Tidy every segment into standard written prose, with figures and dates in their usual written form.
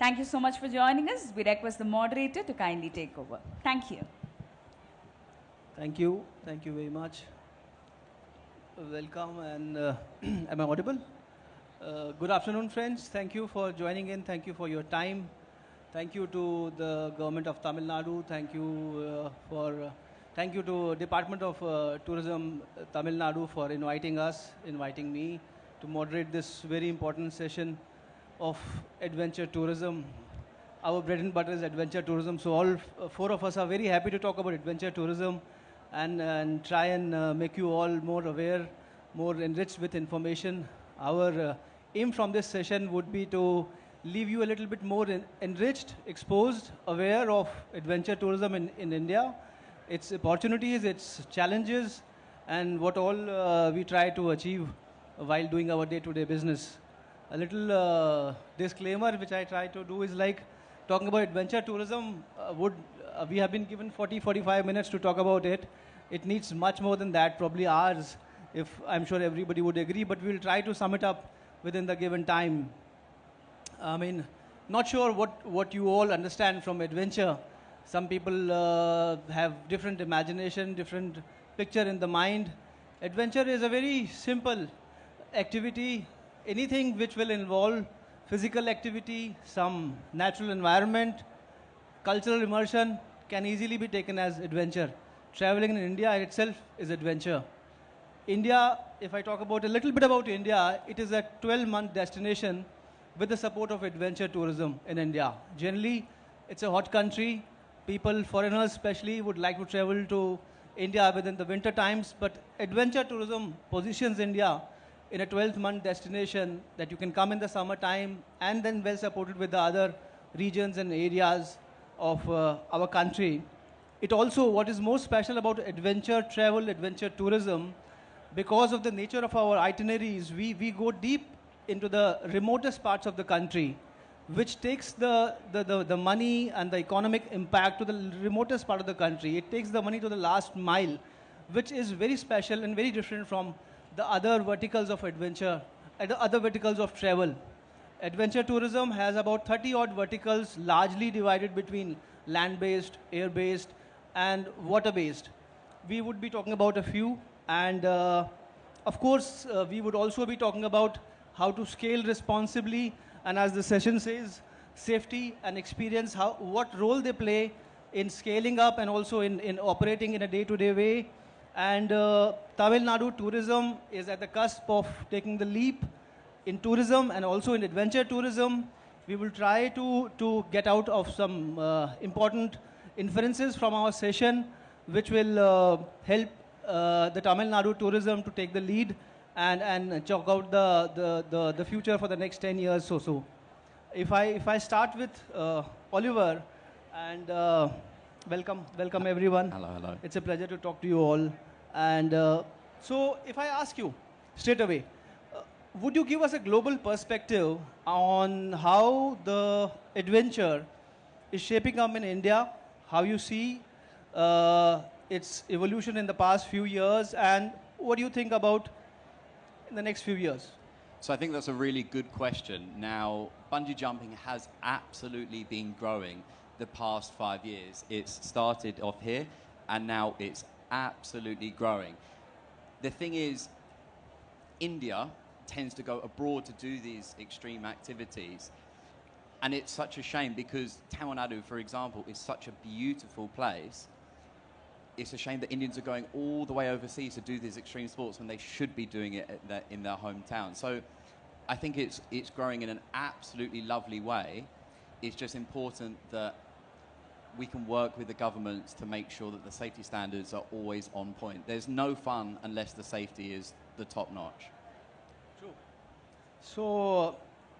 Thank you so much for joining us. We request the moderator to kindly take over. Thank you. Thank you. Thank you very much. Welcome and am I audible? Good afternoon, friends. Thank you for joining in. Thank you for your time. Thank you to the government of Tamil Nadu. Thank you to Department of Tourism Tamil Nadu for inviting me to moderate this very important session of adventure tourism. Our bread and butter is adventure tourism, so all four of us are very happy to talk about adventure tourism and try and make you all more aware, more enriched with information. Our aim from this session would be to leave you a little bit more enriched, exposed, aware of adventure tourism in India, its opportunities, its challenges, and what all we try to achieve while doing our day-to-day business. A little disclaimer which I try to do is like talking about adventure tourism we have been given 40-45 minutes to talk about it. It needs much more than that, probably hours, if I'm sure everybody would agree, but we'll try to sum it up within the given time. I mean, not sure what you all understand from adventure. Some people have different imagination, different picture in the mind. Adventure is a very simple activity, anything which will involve physical activity, some natural environment, cultural immersion can easily be taken as adventure. Traveling in India itself is adventure. India, if I talk about a little bit about India, it is a 12-month destination with the support of adventure tourism in India. Generally, it's a hot country. People, foreigners especially, would like to travel to India within the winter times, but adventure tourism positions India in a 12-month destination that you can come in the summertime and then well supported with the other regions and areas of our country. It also, what is most special about adventure travel, adventure tourism, because of the nature of our itineraries, we go deep into the remotest parts of the country, which takes the money and the economic impact to the remotest part of the country. It takes the money to the last mile, which is very special and very different from the other verticals of adventure, and the other verticals of travel. Adventure tourism has about 30 odd verticals, largely divided between land-based, air-based, and water-based. We would be talking about a few, and of course, we would also be talking about how to scale responsibly, and as the session says, safety and experience, what role they play in scaling up and also in operating in a day-to-day way. And Tamil Nadu tourism is at the cusp of taking the leap in tourism and also in adventure tourism. We will try to get out of some important inferences from our session, which will help the Tamil Nadu tourism to take the lead and chalk out the future for the next 10 years or so. If I start with Oliver, and welcome everyone. Hello. It's a pleasure to talk to you all. And so if I ask you straight away, would you give us a global perspective on how the adventure is shaping up in India, how you see its evolution in the past few years, and what do you think about in the next few years? So I think that's a really good question. Now, bungee jumping has absolutely been growing the past 5 years. It's started off here, and now it's absolutely growing. The thing is, India tends to go abroad to do these extreme activities. And it's such a shame because Tamil Nadu, for example, is such a beautiful place. It's a shame that Indians are going all the way overseas to do these extreme sports when they should be doing it in their hometown. So I think it's growing in an absolutely lovely way. It's just important that we can work with the governments to make sure that the safety standards are always on point. There's no fun unless the safety is the top notch. True. So,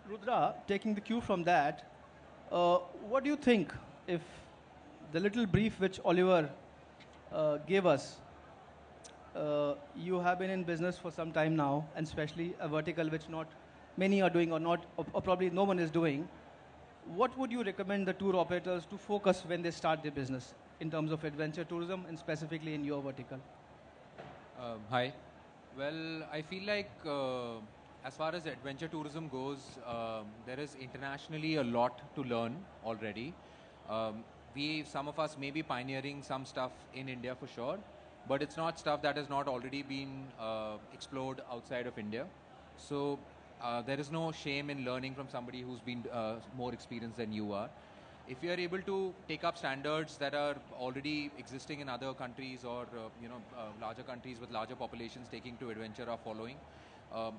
Rudra, taking the cue from that, what do you think if the little brief which Oliver gave us, you have been in business for some time now, and especially a vertical which not many are doing or probably no one is doing. What would you recommend the tour operators to focus when they start their business in terms of adventure tourism and specifically in your vertical? Hi. Well, I feel like as far as adventure tourism goes, there is internationally a lot to learn already. Some of us may be pioneering some stuff in India for sure, but it's not stuff that has not already been explored outside of India. So there is no shame in learning from somebody who's been more experienced than you are. If you are able to take up standards that are already existing in other countries or larger countries with larger populations taking to adventure or following,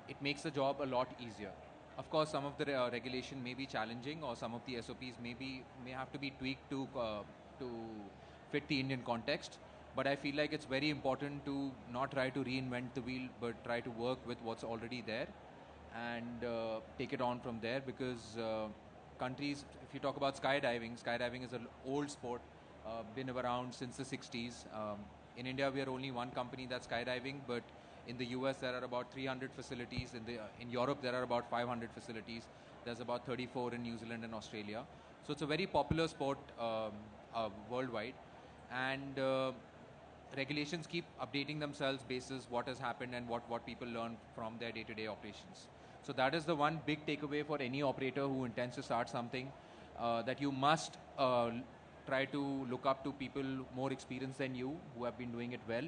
it makes the job a lot easier. Of course, some of the regulation may be challenging, or some of the SOPs may have to be tweaked to fit the Indian context. But I feel like it's very important to not try to reinvent the wheel, but try to work with what's already there and take it on from there. Because countries, if you talk about skydiving is an old sport, been around since the 60s. In India, we are only one company that's skydiving, but in the US, there are about 300 facilities. In Europe, there are about 500 facilities. There's about 34 in New Zealand and Australia. So it's a very popular sport worldwide. And regulations keep updating themselves basis what has happened and what people learn from their day-to-day operations. So that is the one big takeaway for any operator who intends to start something, that you must try to look up to people more experienced than you who have been doing it well,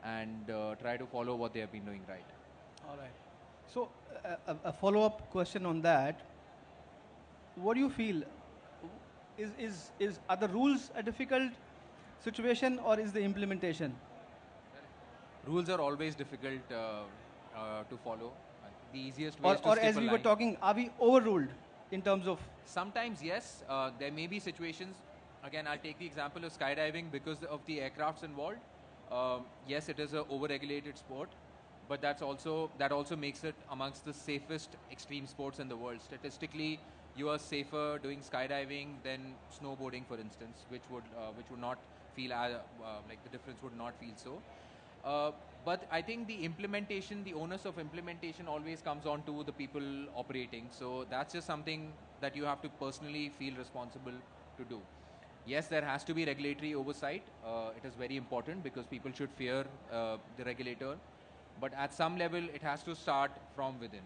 and try to follow what they have been doing right. All right. So a follow-up question on that. What do you feel? Are the rules a difficult situation, or is the implementation? Rules are always difficult to follow. The easiest way is to Or skip as a we were line. talking, are we overruled in terms of? Sometimes yes, there may be situations. Again, I'll take the example of skydiving because of the aircrafts involved. Yes, it is an over-regulated sport, but that also makes it amongst the safest extreme sports in the world. Statistically, you are safer doing skydiving than snowboarding, for instance, which would not feel like the difference would not feel so. But I think the onus of implementation always comes on to the people operating. So that's just something that you have to personally feel responsible to do. Yes, there has to be regulatory oversight. It is very important because people should fear the regulator. But at some level, it has to start from within.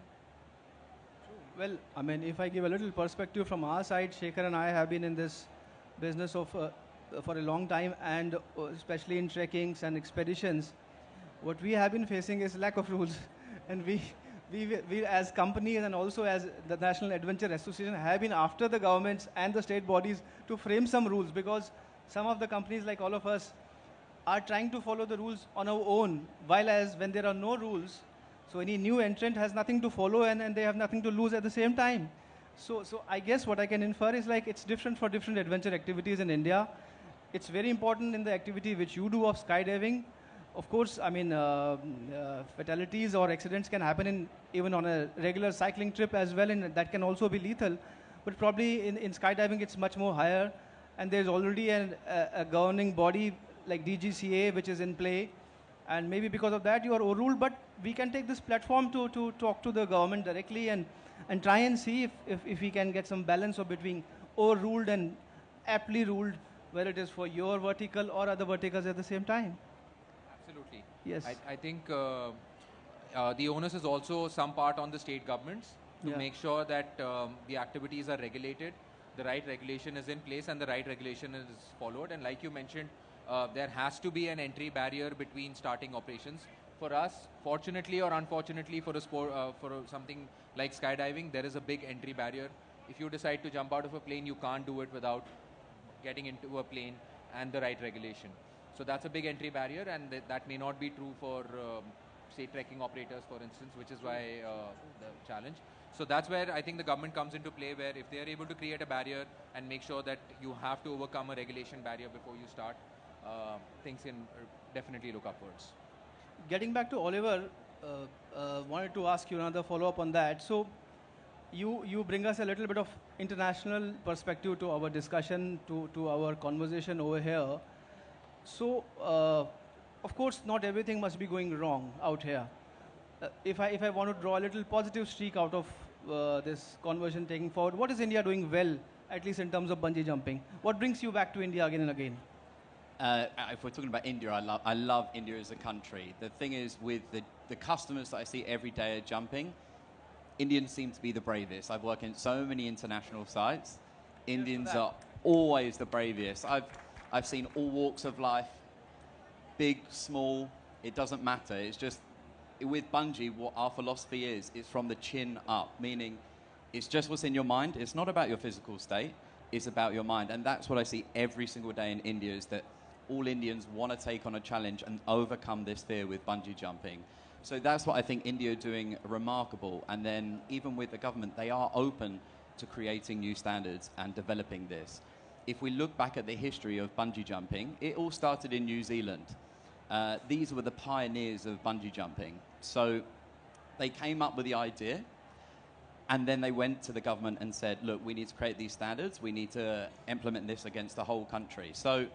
Well, I mean, if I give a little perspective from our side, Shekhar and I have been in this business for a long time, and especially in trekkings and expeditions, what we have been facing is lack of rules. And we as companies and also as the National Adventure Association have been after the governments and the state bodies to frame some rules, because some of the companies like all of us are trying to follow the rules on our own, while as when there are no rules, so any new entrant has nothing to follow and they have nothing to lose at the same time. So I guess what I can infer is like it's different for different adventure activities in India. It's very important in the activity which you do of skydiving. Of course, I mean, fatalities or accidents can happen even on a regular cycling trip as well, and that can also be lethal. But probably in skydiving, it's much more higher, and there's already a governing body like DGCA which is in play, and maybe because of that you are overruled. But we can take this platform to talk to the government directly and try and see if we can get some balance of between overruled and aptly ruled, whether it is for your vertical or other verticals at the same time. Absolutely. Yes. I think the onus is also some part on the state governments to make sure that the activities are regulated, the right regulation is in place, and the right regulation is followed. And like you mentioned, there has to be an entry barrier between starting operations. For us, fortunately or unfortunately, for a sport, something like skydiving, there is a big entry barrier. If you decide to jump out of a plane, you can't do it without getting into a plane and the right regulation. So that's a big entry barrier, and that may not be true for, say, trekking operators, for instance, which is why the challenge. So that's where I think the government comes into play, where if they are able to create a barrier and make sure that you have to overcome a regulation barrier before you start, things can definitely look upwards. Getting back to Oliver, wanted to ask you another follow-up on that. So you bring us a little bit of international perspective to our discussion, to our conversation over here. So, of course, not everything must be going wrong out here. If I want to draw a little positive streak out of this conversation taking forward, what is India doing well, at least in terms of bungee jumping? What brings you back to India again and again? If we're talking about India, I love India as a country. The thing is, with the customers that I see every day are jumping, Indians seem to be the bravest. I've worked in so many international sites. Indians are always the bravest. I've seen all walks of life, big, small, it doesn't matter. It's just, with bungee, what our philosophy is from the chin up, meaning it's just what's in your mind. It's not about your physical state, it's about your mind. And that's what I see every single day in India, is that all Indians want to take on a challenge and overcome this fear with bungee jumping. So that's what I think India are doing remarkable. And then even with the government, they are open to creating new standards and developing this. If we look back at the history of bungee jumping, it all started in New Zealand. These were the pioneers of bungee jumping. So they came up with the idea, and then they went to the government and said, look, we need to create these standards. We need to implement this against the whole country. So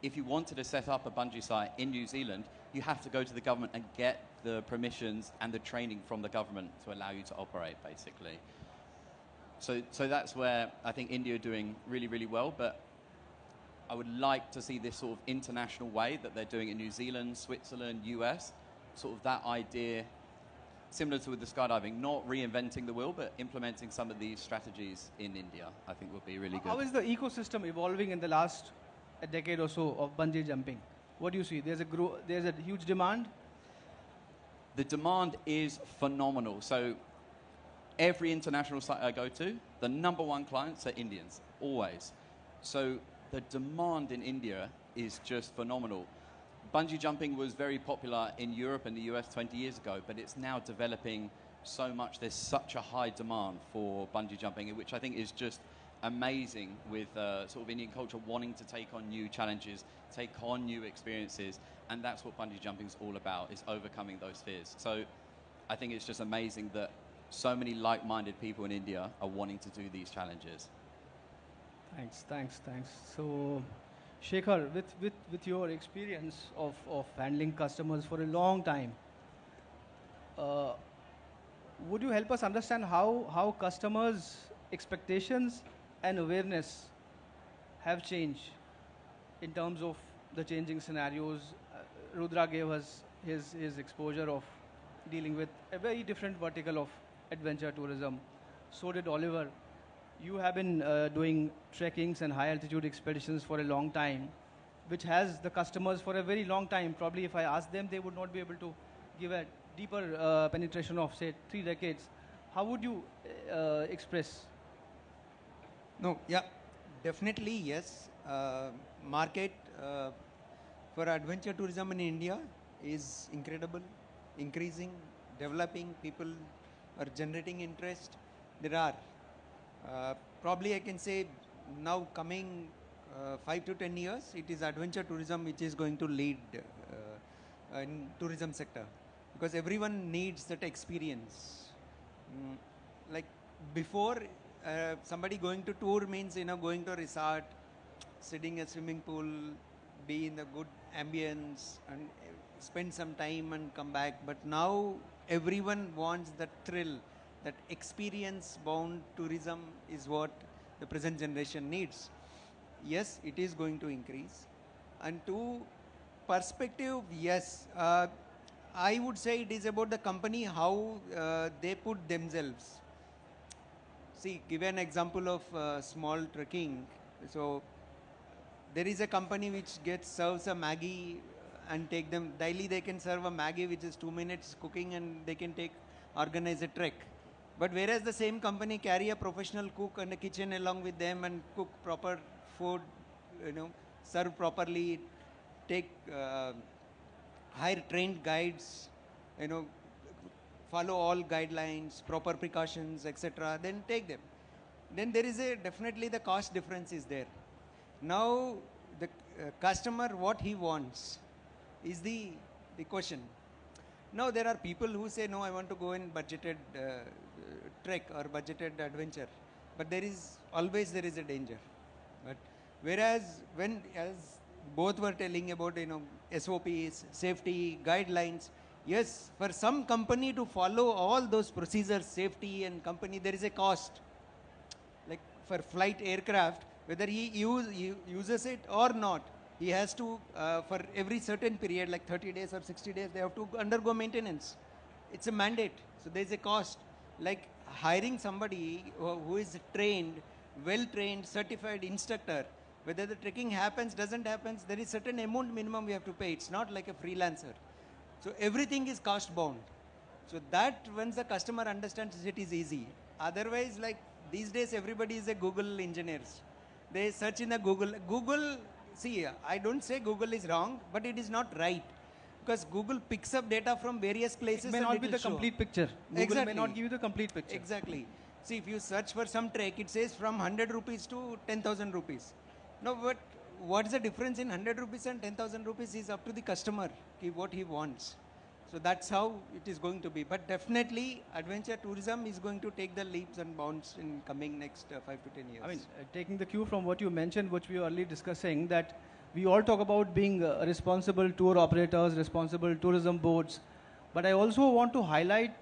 if you wanted to set up a bungee site in New Zealand, you have to go to the government and get the permissions and the training from the government to allow you to operate, basically. So that's where I think India are doing really, really well. But I would like to see this sort of international way that they're doing in New Zealand, Switzerland, US, sort of that idea, similar to with the skydiving, not reinventing the wheel, but implementing some of these strategies in India, I think would be really good. How is the ecosystem evolving in the last decade or so of bungee jumping? What do you see? There's a huge demand? The demand is phenomenal. So every international site I go to, the number one clients are Indians, always. So the demand in India is just phenomenal. Bungee jumping was very popular in Europe and the US 20 years ago, but it's now developing so much. There's such a high demand for bungee jumping, which I think is just amazing, with sort of Indian culture wanting to take on new challenges, take on new experiences, and that's what bungee jumping is all about, is overcoming those fears. So I think it's just amazing that so many like-minded people in India are wanting to do these challenges. Thanks. So, Shekhar, with your experience of handling customers for a long time, would you help us understand how customers' expectations and awareness have changed in terms of the changing scenarios? Rudra gave us his exposure of dealing with a very different vertical of adventure tourism. So did Oliver. You have been doing trekkings and high altitude expeditions for a long time, which has the customers for a very long time. Probably if I ask them, they would not be able to give a deeper penetration of, say, 3 decades. How would you express? No, yeah, definitely yes. Market for adventure tourism in India is incredible, increasing, developing. People are generating interest. There are probably I can say now coming 5 to 10 years, it is adventure tourism which is going to lead in tourism sector, because everyone needs that experience. Like before, somebody going to tour means going to a resort, sitting in a swimming pool, be in the good ambience and spend some time and come back. But now everyone wants that thrill, that experience bound tourism is what the present generation needs. Yes, it is going to increase. And to perspective, yes, I would say it is about the company, how they put themselves. See, give an example of small trekking. So there is a company which serves a Maggie and take them daily. They can serve a Maggie which is 2 minutes cooking, and they can organize a trek. But whereas the same company carry a professional cook and a kitchen along with them and cook proper food, serve properly, take hire trained guides, follow all guidelines, proper precautions, etc. Then take them. Then there is definitely the cost difference is there. Now the customer, what he wants is the question. Now there are people who say, no, I want to go in budgeted trek or budgeted adventure. But there is a danger. But whereas as both were telling about, SOPs, safety, guidelines, yes, for some company to follow all those procedures, safety and company, there is a cost. Like for flight aircraft, whether he uses it or not, he has to, for every certain period, like 30 days or 60 days, they have to undergo maintenance. It's a mandate. So there's a cost. like hiring somebody who is trained, well-trained, certified instructor. Whether the trekking happens, doesn't happen, there is certain amount minimum we have to pay. It's not like a freelancer. So everything is cost bound. So that once the customer understands it is easy. Otherwise, like these days, everybody is a Google engineers. They search in the Google. Google, see, I don't say Google is wrong, but it is not right. Because Google picks up data from various places. It may and not be will the show. complete picture. Google Exactly. may not give you the complete picture. Exactly. See, if you search for some trek, it says from 100 rupees to 10,000 rupees. No, but what's the difference in 100 rupees and 10,000 rupees is up to the customer, what he wants. So that's how it is going to be. But definitely, adventure tourism is going to take the leaps and bounds in coming next 5 to 10 years. I mean, taking the cue from what you mentioned, which we were earlier discussing, that we all talk about being responsible tour operators, responsible tourism boards. But I also want to highlight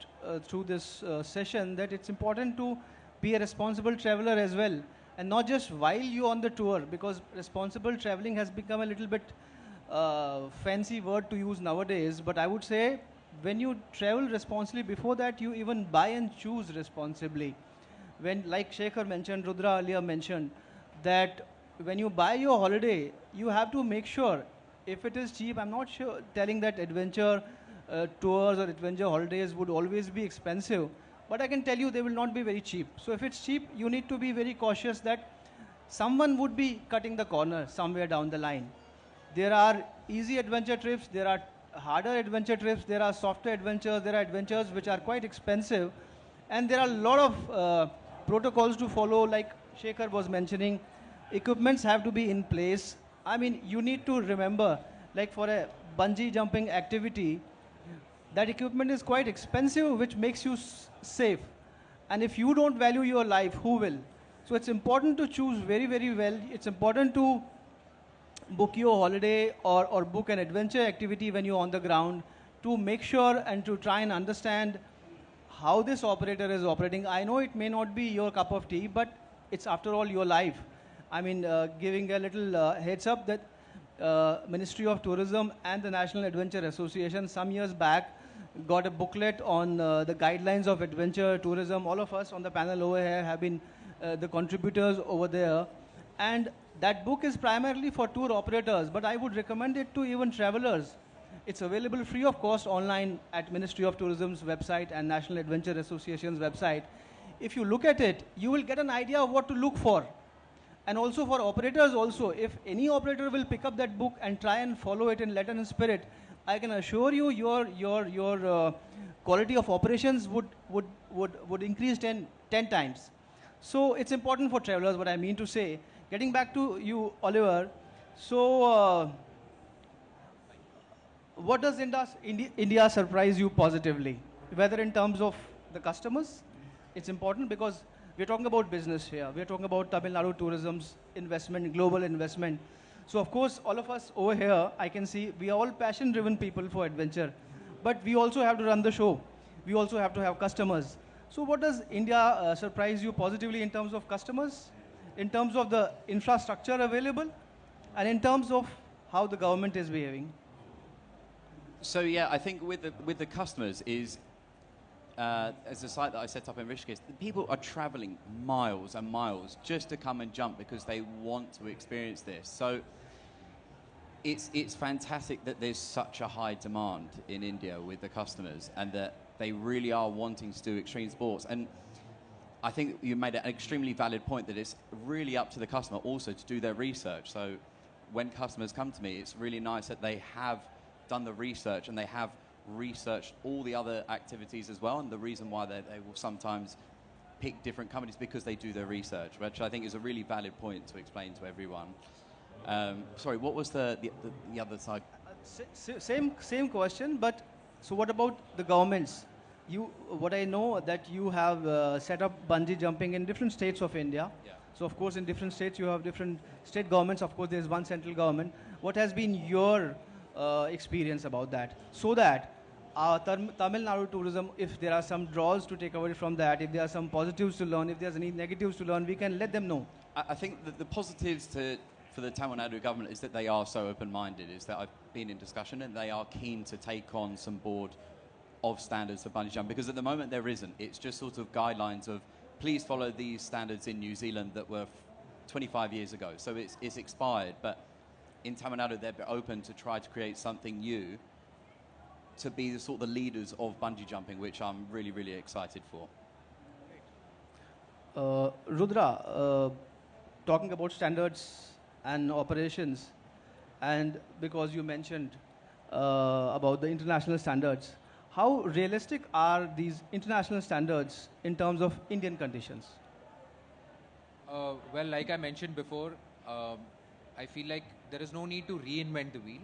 through this session that it's important to be a responsible traveler as well. And not just while you're on the tour, because responsible traveling has become a little bit fancy word to use nowadays. But I would say when you travel responsibly, before that you even buy and choose responsibly. When, like Shekhar mentioned, Rudra earlier mentioned, that when you buy your holiday, you have to make sure if it is cheap. I'm not sure telling that adventure tours or adventure holidays would always be expensive, but I can tell you they will not be very cheap. So if it's cheap, you need to be very cautious that someone would be cutting the corner somewhere down the line. There are easy adventure trips, there are harder adventure trips, there are softer adventures, there are adventures which are quite expensive, and there are a lot of protocols to follow, like Shekhar was mentioning. Equipments have to be in place. I mean, you need to remember, like for a bungee jumping activity, that equipment is quite expensive, which makes you safe. And if you don't value your life, who will? So it's important to choose very, very well. It's important to book your holiday or book an adventure activity when you're on the ground, to make sure and to try and understand how this operator is operating. I know it may not be your cup of tea, but it's after all your life. I mean, giving a little heads up that Ministry of Tourism and the National Adventure Association some years back got a booklet on the guidelines of adventure tourism. All of us on the panel over here have been the contributors over there. And that book is primarily for tour operators, but I would recommend it to even travelers. It's available free of cost online at Ministry of Tourism's website and National Adventure Association's website. If you look at it, you will get an idea of what to look for. And also for operators also, if any operator will pick up that book and try and follow it in letter and spirit, I can assure you your quality of operations would increase 10 times. So it's important for travelers, what I mean to say. Getting back to you, Oliver, so what does India surprise you positively? Whether in terms of the customers, it's important because we're talking about business here. We're talking about Tamil Nadu tourism's investment, global investment. So of course, all of us over here, I can see we are all passion-driven people for adventure. But we also have to run the show. We also have to have customers. So what does India surprise you positively in terms of customers, in terms of the infrastructure available, and in terms of how the government is behaving? So yeah, I think with the customers is, as a site that I set up in Rishikesh, the people are traveling miles and miles just to come and jump because they want to experience this. So it's fantastic that there's such a high demand in India with the customers and that they really are wanting to do extreme sports. And I think you made an extremely valid point that it's really up to the customer also to do their research. So when customers come to me, it's really nice that they have done the research and they have researched all the other activities as well. And the reason why they will sometimes pick different companies because they do their research, which I think is a really valid point to explain to everyone. Sorry, what was the other side? Same question, but so what about the governments? What I know that you have set up bungee jumping in different states of India. Yeah. So of course in different states you have different state governments. Of course there's one central government. What has been your experience about that? So that Tamil Nadu tourism, if there are some draws to take away from that, if there are some positives to learn, if there's any negatives to learn, we can let them know. I think that the positives for the Tamil Nadu government is that they are so open-minded, is that I've been in discussion and they are keen to take on some board of standards for bungee jumping? Because at the moment there isn't. It's just sort of guidelines of please follow these standards in New Zealand that were 25 years ago. So it's expired, but in Tamil Nadu they're open to try to create something new to be the sort of the leaders of bungee jumping, which I'm really, really excited for. Rudra, talking about standards and operations, and because you mentioned about the international standards, how realistic are these international standards in terms of Indian conditions? Well, like I mentioned before, I feel like there is no need to reinvent the wheel.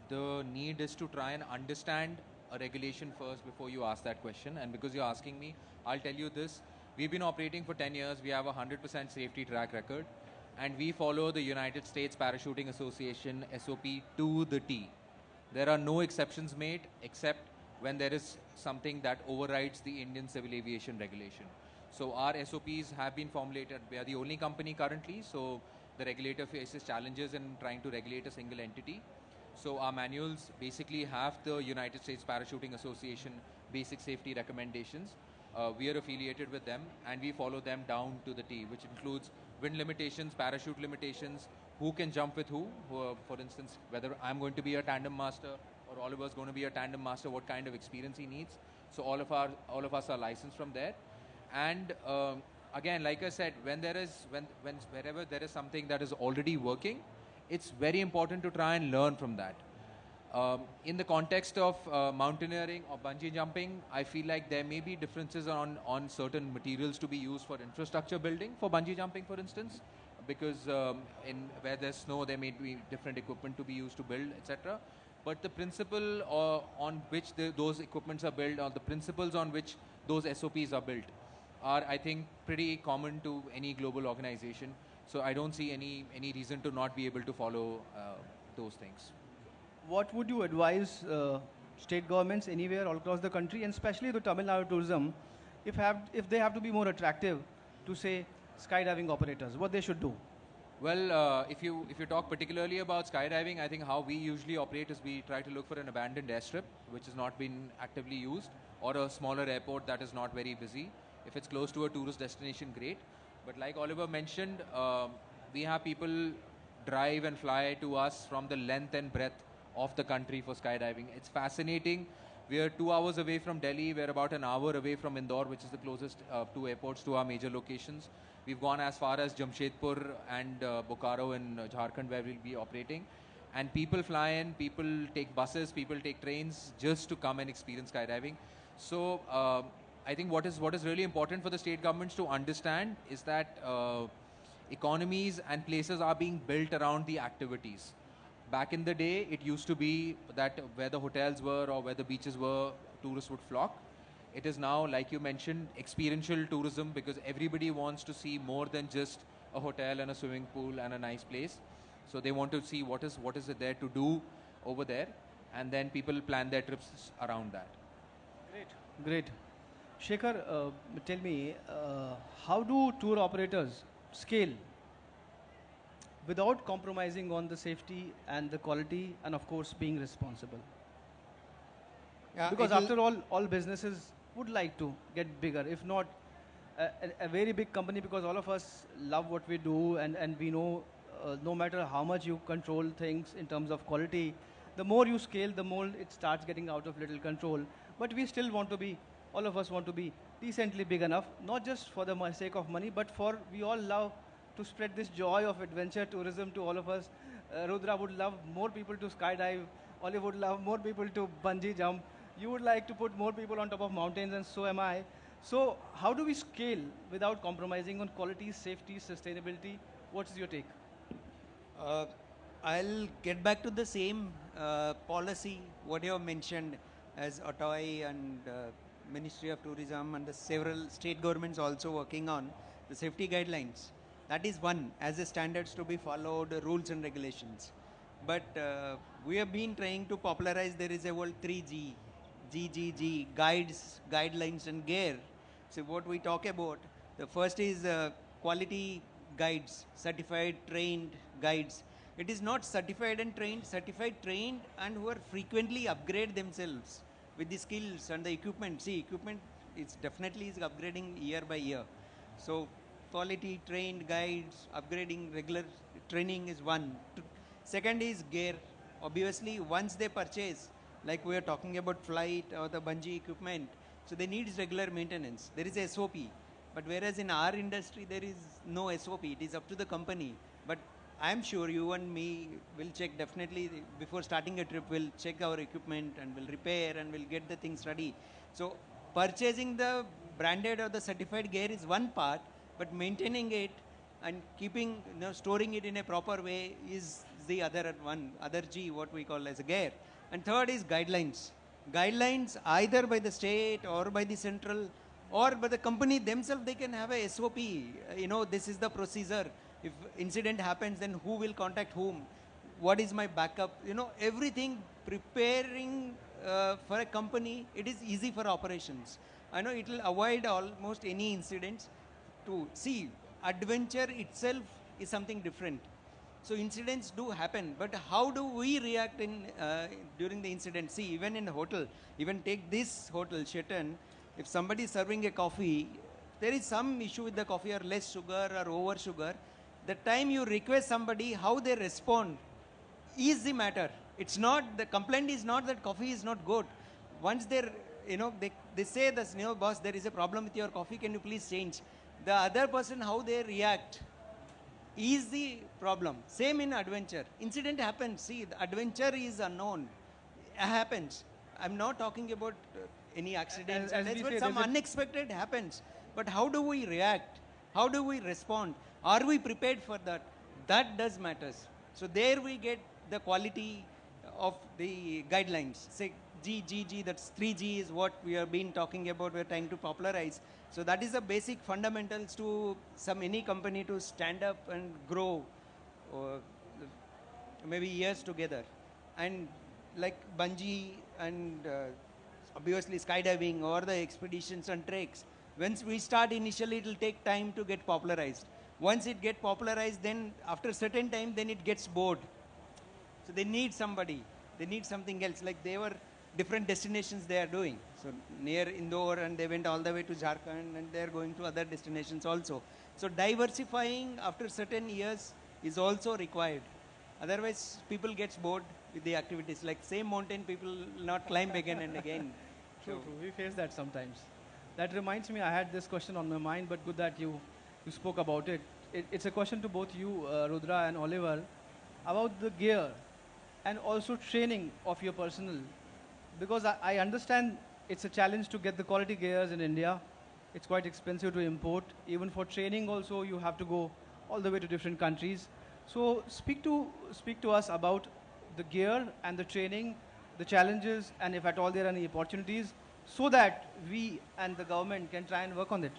The need is to try and understand a regulation first before you ask that question. And because you're asking me, I'll tell you this. We've been operating for 10 years. We have a 100% safety track record. And we follow the United States Parachuting Association SOP to the T. There are no exceptions made except when there is something that overrides the Indian civil aviation regulation. So our SOPs have been formulated. We are the only company currently, so the regulator faces challenges in trying to regulate a single entity. So our manuals basically have the United States Parachuting Association basic safety recommendations. We are affiliated with them and we follow them down to the T, which includes wind limitations, parachute limitations, who can jump with who, for instance, whether I'm going to be a tandem master or Oliver's going to be a tandem master, what kind of experience he needs. So all of us are licensed from there. And again, like I said, wherever there is something that is already working, it's very important to try and learn from that. In the context of mountaineering or bungee jumping, I feel like there may be differences on certain materials to be used for infrastructure building for bungee jumping, for instance, because where there's snow, there may be different equipment to be used to build, etc. But the principle on which those equipments are built, or the principles on which those SOPs are built, are, I think, pretty common to any global organization. So I don't see any reason to not be able to follow those things. What would you advise state governments anywhere all across the country, and especially the Tamil Nadu tourism, if they have to be more attractive to, say, skydiving operators, what they should do? Well, if you talk particularly about skydiving, I think how we usually operate is we try to look for an abandoned airstrip which has not been actively used, or a smaller airport that is not very busy. If it's close to a tourist destination, great. But like Oliver mentioned, we have people drive and fly to us from the length and breadth of the country for skydiving. It's fascinating. We are 2 hours away from Delhi. We're about an hour away from Indore, which is the closest two airports to our major locations. We've gone as far as Jamshedpur and Bokaro in Jharkhand, where we'll be operating. And people fly in, people take buses, people take trains just to come and experience skydiving. So I think what is really important for the state governments to understand is that economies and places are being built around the activities. Back in the day, it used to be that where the hotels were or where the beaches were, tourists would flock. It is now, like you mentioned, experiential tourism, because everybody wants to see more than just a hotel and a swimming pool and a nice place. So they want to see what is it there to do over there, and then people plan their trips around that. Great. Shekhar, tell me, how do tour operators scale without compromising on the safety and the quality, and of course being responsible? Yeah, because after all businesses would like to get bigger, if not a very big company, because all of us love what we do, and we know no matter how much you control things in terms of quality, the more you scale, the more it starts getting out of little control. But we still want to be, all of us want to be decently big enough, not just for the sake of money, but for we all love to spread this joy of adventure tourism to all of us. Rudra would love more people to skydive. Olive would love more people to bungee jump. You would like to put more people on top of mountains, and so am I. So how do we scale without compromising on quality, safety, sustainability? What's your take? I'll get back to the same policy, what you have mentioned, as Otoy and Ministry of Tourism and the several state governments also working on the safety guidelines. That is one, as a standards to be followed, rules and regulations. But we have been trying to popularize, there is a word 3G, GGG, guides, guidelines and gear. So what we talk about, the first is quality guides, certified, trained guides. It is not certified and trained and who are frequently upgrade themselves with the skills and the equipment. See, equipment is definitely is upgrading year by year. So quality trained guides, upgrading regular training is one. Second is gear. Obviously, once they purchase, like we are talking about flight or the bungee equipment, so they need regular maintenance. There is a SOP. But whereas in our industry, there is no SOP. It is up to the company. But I'm sure you and me will check definitely before starting a trip. We'll check our equipment and we'll repair and we'll get the things ready. So purchasing the branded or the certified gear is one part, but maintaining it and keeping, storing it in a proper way is the other one, other G, what we call as a gear. And third is guidelines. Guidelines either by the state or by the central or by the company themselves, they can have a SOP. This is the procedure. If incident happens, then who will contact whom? What is my backup? Everything preparing for a company, it is easy for operations. I know it will avoid almost any incidents. To see, adventure itself is something different. So incidents do happen, but how do we react during the incident? See, even in the hotel, even take this hotel, Shetan, if somebody is serving a coffee, there is some issue with the coffee or less sugar or over sugar. The time you request somebody, how they respond is the matter. It's not, the complaint is not that coffee is not good. Once they're, they say this, boss, there is a problem with your coffee, can you please change? The other person, how they react is the problem. Same in adventure. Incident happens. See, the adventure is unknown. It happens. I'm not talking about any accidents. As we say, Some unexpected happens. But how do we react? How do we respond? Are we prepared for that? That does matters. So there we get the quality of the guidelines. Say G, that's 3G is what we have been talking about. We're trying to popularize. So that is the basic fundamentals to any company to stand up and grow maybe years together. And like bungee and obviously skydiving or the expeditions and treks, once we start initially, it will take time to get popularized. Once it gets popularized, then after a certain time, then it gets bored. So they need somebody. They need something else. Like they were different destinations they are doing. So near Indore, and they went all the way to Jharkhand, and they are going to other destinations also. So diversifying after certain years is also required. Otherwise, people gets bored with the activities. Like same mountain, people will not climb again and again. True. We face that sometimes. That reminds me, I had this question on my mind, but good that you spoke about it. It's a question to both you, Rudra and Oliver, about the gear and also training of your personnel. Because I understand it's a challenge to get the quality gears in India. It's quite expensive to import. Even for training also, you have to go all the way to different countries. So speak to us about the gear and the training, the challenges, and if at all there are any opportunities, so that we and the government can try and work on it.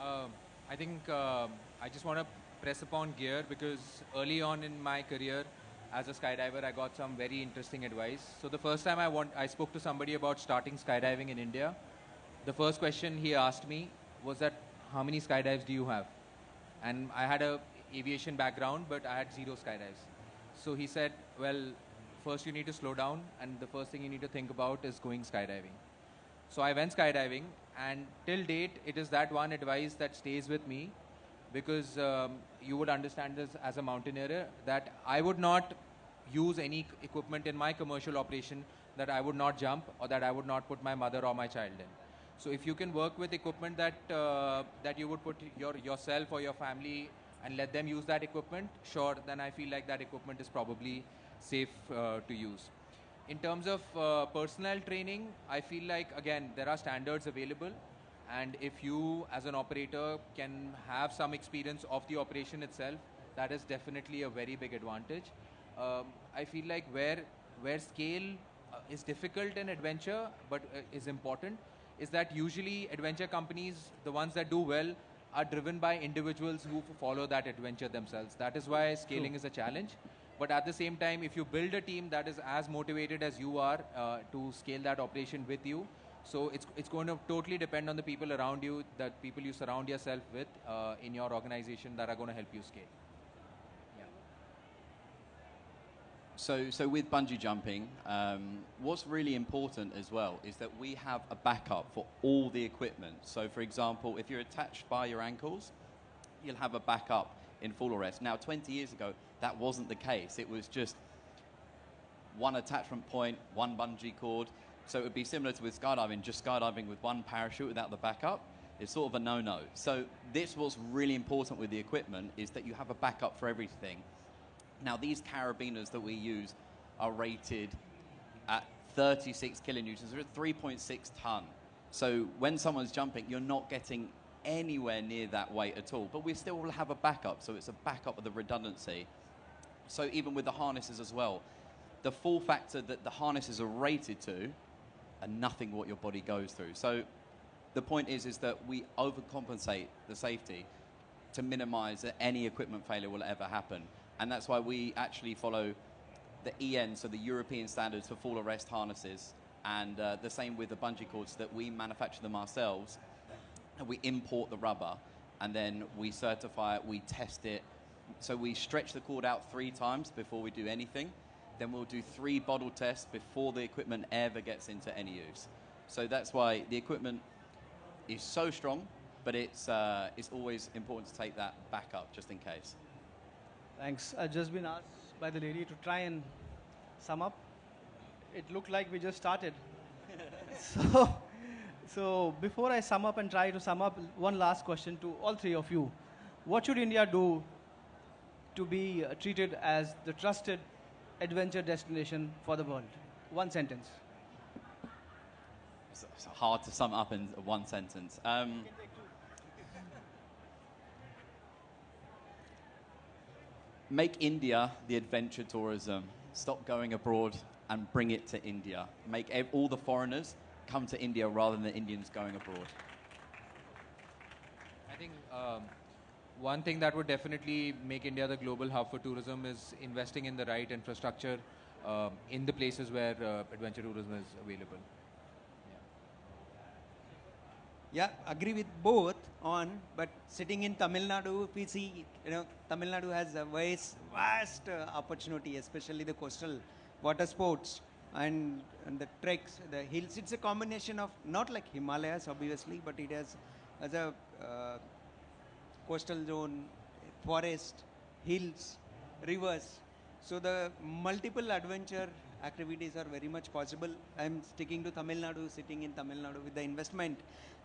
I think I just want to press upon gear because early on in my career as a skydiver, I got some very interesting advice. So the first time I spoke to somebody about starting skydiving in India, the first question he asked me was that, how many skydives do you have? And I had a aviation background, but I had 0 skydives. So he said, well, first you need to slow down, and the first thing you need to think about is going skydiving. So I went skydiving, and till date, it is that one advice that stays with me, because you would understand this as a mountaineer, that I would not use any equipment in my commercial operation that I would not jump or that I would not put my mother or my child in. So if you can work with equipment that that you would put yourself or your family and let them use that equipment, sure, then I feel like that equipment is probably safe to use. In terms of personnel training, I feel like, again, there are standards available. And if you, as an operator, can have some experience of the operation itself, that is definitely a very big advantage. I feel like where scale is difficult in adventure, but is important, is that usually adventure companies, the ones that do well, are driven by individuals who follow that adventure themselves. That is why scaling is a challenge. But at the same time, if you build a team that is as motivated as you are to scale that operation with you, so it's going to totally depend on the people around you, the people you surround yourself with in your organization that are going to help you scale. Yeah. So with bungee jumping, what's really important as well is that we have a backup for all the equipment. So for example, if you're attached by your ankles, you'll have a backup in full arrest. Now, 20 years ago, that wasn't the case. It was just one attachment point, one bungee cord. So it would be similar to with skydiving, just skydiving with one parachute without the backup. It's sort of a no-no. So this what's really important with the equipment is that you have a backup for everything. Now, these carabiners that we use are rated at 36 kilonewtons, they're at 3.6 ton. So when someone's jumping, you're not getting anywhere near that weight at all. But we still will have a backup, so it's a backup of the redundancy. So even with the harnesses as well, the full factor that the harnesses are rated to are nothing what your body goes through. So the point is that we overcompensate the safety to minimize that any equipment failure will ever happen. And that's why we actually follow the EN, so the European standards for full arrest harnesses, and the same with the bungee cords, that we manufacture them ourselves, and we import the rubber, and then we certify it, we test it. So we stretch the cord out 3 times before we do anything. Then we'll do 3 bottle tests before the equipment ever gets into any use. So that's why the equipment is so strong, but it's always important to take that backup just in case. Thanks. I've just been asked by the lady to try and sum up. It looked like we just started. So before I sum up and try to sum up, one last question to all 3 of you. What should India do to be treated as the trusted adventure destination for the world? 1 sentence. It's hard to sum up in 1 sentence. Make India the adventure tourism. Stop going abroad and bring it to India. Make all the foreigners come to India rather than the Indians going abroad. I think one thing that would definitely make India the global hub for tourism is investing in the right infrastructure in the places where adventure tourism is available. Yeah, agree with both but sitting in Tamil Nadu, we see, Tamil Nadu has a vast opportunity, especially the coastal water sports and the treks, the hills. It's a combination of, not like Himalayas, obviously, but it has as a coastal zone, forest, hills, rivers. So the multiple adventure activities are very much possible. I'm sticking to Tamil Nadu, sitting in Tamil Nadu with the investment.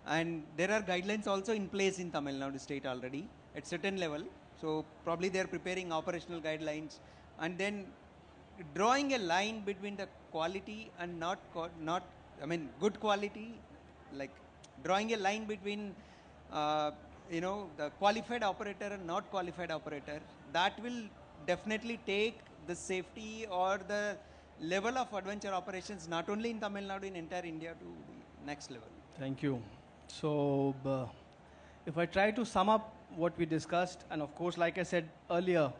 And there are guidelines also in place in Tamil Nadu state already at certain level. So probably they're preparing operational guidelines and then drawing a line between the quality and good quality, like drawing a line between the qualified operator and not qualified operator. That will definitely take the safety or the level of adventure operations not only in Tamil Nadu, in entire India, to the next level. Thank you. So if I try to sum up what we discussed, and of course, like I said earlier,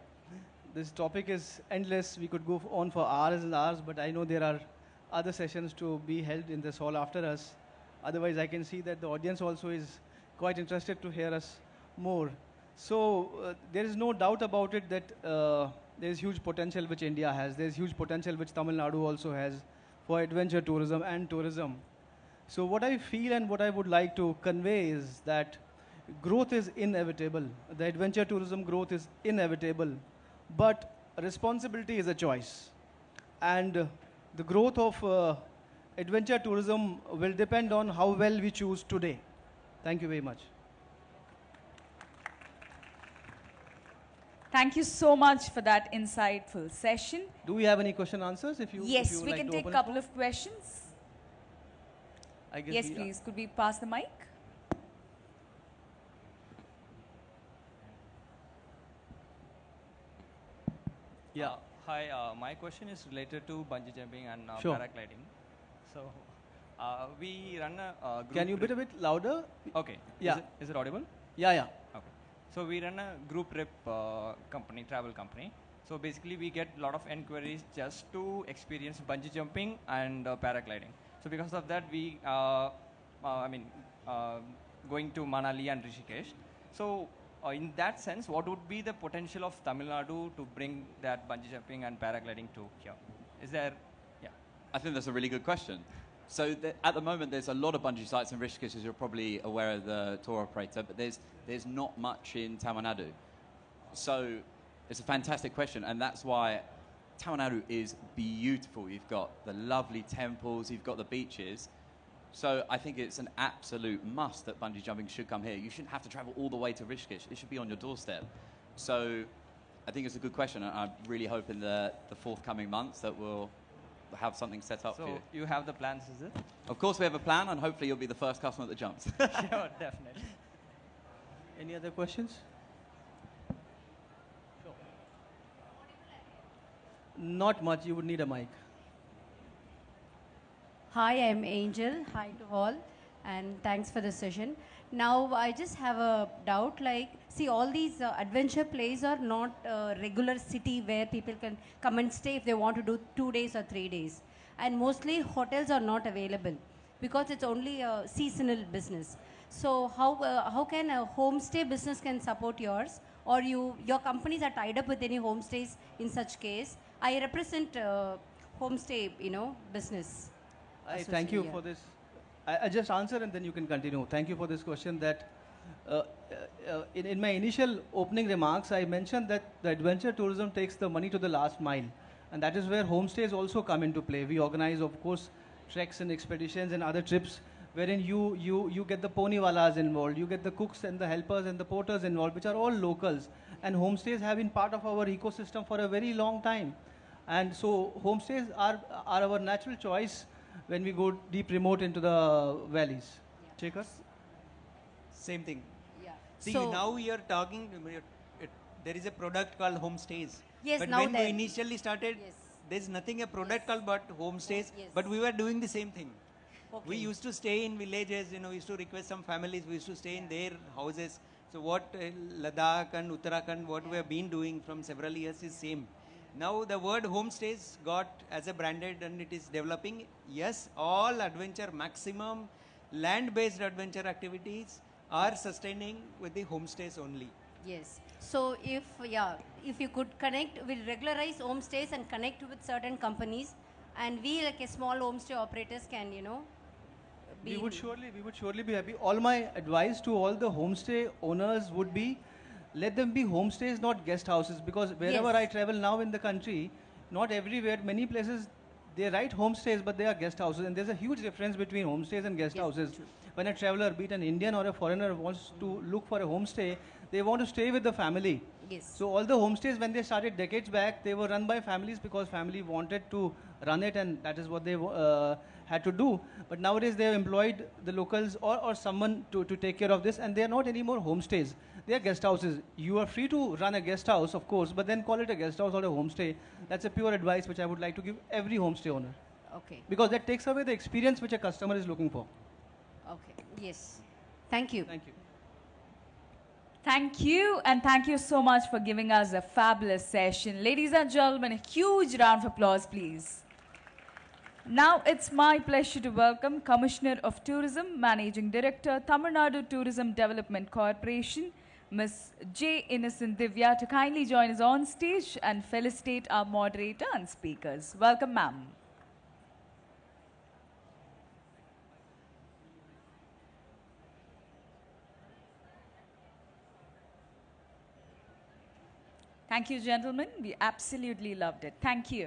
this topic is endless. We could go on for hours and hours, but I know there are other sessions to be held in this hall after us. Otherwise, I can see that the audience also is quite interested to hear us more. So there is no doubt about it that there is huge potential which India has. There is huge potential which Tamil Nadu also has for adventure tourism and tourism. So what I feel and what I would like to convey is that growth is inevitable. The adventure tourism growth is inevitable, but responsibility is a choice. And the growth of adventure tourism will depend on how well we choose today. Thank you very much. Thank you so much for that insightful session. Do we have any question answers? Yes, if you would we like can to take a open it couple for? of questions. I guess Yes, please. Could we pass the mic? Yeah. Hi, my question is related to bungee jumping and Sure. paragliding. So, we run a group Can you be a bit louder? Okay. Yeah. Is it audible? Yeah. Okay. So, we run a group trip company, travel company. So, basically, we get a lot of inquiries just to experience bungee jumping and paragliding. So, because of that, we, going to Manali and Rishikesh. So, in that sense, what would be the potential of Tamil Nadu to bring that bungee jumping and paragliding to here? Is there, yeah. I think that's a really good question. So at the moment, there's a lot of bungee sites in Rishikesh, as you're probably aware of the tour operator, but there's not much in Tamil Nadu. So it's a fantastic question, and that's why Tamil Nadu is beautiful. You've got the lovely temples, you've got the beaches. So I think it's an absolute must that bungee jumping should come here. You shouldn't have to travel all the way to Rishikesh. It should be on your doorstep. So I think it's a good question, and I really hope in the forthcoming months that we'll have something set up for you. So you have the plans, is it? Of course, we have a plan, and hopefully you'll be the first customer that jumps. Sure, definitely. Any other questions? Sure. Not much. You would need a mic. Hi, I'm Angel. Hi to all, and thanks for the session. Now, I just have a doubt, like, see, all these adventure plays are not regular city where people can come and stay if they want to do 2 days or 3 days. And mostly hotels are not available because it's only a seasonal business. So how can a homestay business can support yours, or your companies are tied up with any homestays in such case? I represent homestay, business. Thank you for this. I just answer and then you can continue. Thank you for this question. That in my initial opening remarks, I mentioned that the adventure tourism takes the money to the last mile, and that is where homestays also come into play. We organize, of course, treks and expeditions and other trips wherein you get the ponywalas involved, you get the cooks and the helpers and the porters involved, which are all locals. And homestays have been part of our ecosystem for a very long time. And so homestays are our natural choice when we go deep remote into the valleys. Yeah. Shekhar? Same thing. Yeah. See, So- now you're talking, there is a product called homestays. Yes, but now when we there- initially started, Yes. there's nothing a product Yes. called but homestays, Yes. but we were doing the same thing. Okay. We used to stay in villages, we used to request some families, we used to stay in their houses. So what Ladakh and Uttarakhand, what we have been doing from several years is same. Now the word homestays got as a branded and it is developing. Yes, all adventure, maximum land-based adventure activities are sustaining with the homestays only. Yes. So if you could connect, we'll regularize homestays and connect with certain companies, and we like a small homestay operators can, be. We would surely be happy. All my advice to all the homestay owners would be, let them be homestays, not guest houses, because wherever Yes. I travel now in the country, not everywhere, many places, they write homestays, but they are guest houses. And there's a huge difference between homestays and guest Yeah, houses. true. When a traveler, be it an Indian or a foreigner, wants to look for a homestay, they want to stay with the family. Yes. So all the homestays, when they started decades back, they were run by families because family wanted to run it, and that is what they had to do. But nowadays they have employed the locals or someone to take care of this, and they are not anymore homestays. They are guest houses. You are free to run a guest house, of course, but then call it a guest house or a homestay. That's a pure advice which I would like to give every homestay owner, Okay. because that takes away the experience which a customer is looking for. Okay. Yes. Thank you. Thank you. Thank you, and thank you so much for giving us a fabulous session. Ladies and gentlemen, a huge round of applause, please. Now it's my pleasure to welcome Commissioner of Tourism, Managing Director, Tamil Nadu Tourism Development Corporation, Ms. J. Innocent Divya, to kindly join us on stage and felicitate our moderator and speakers. Welcome, ma'am. Thank you, gentlemen. We absolutely loved it. Thank you.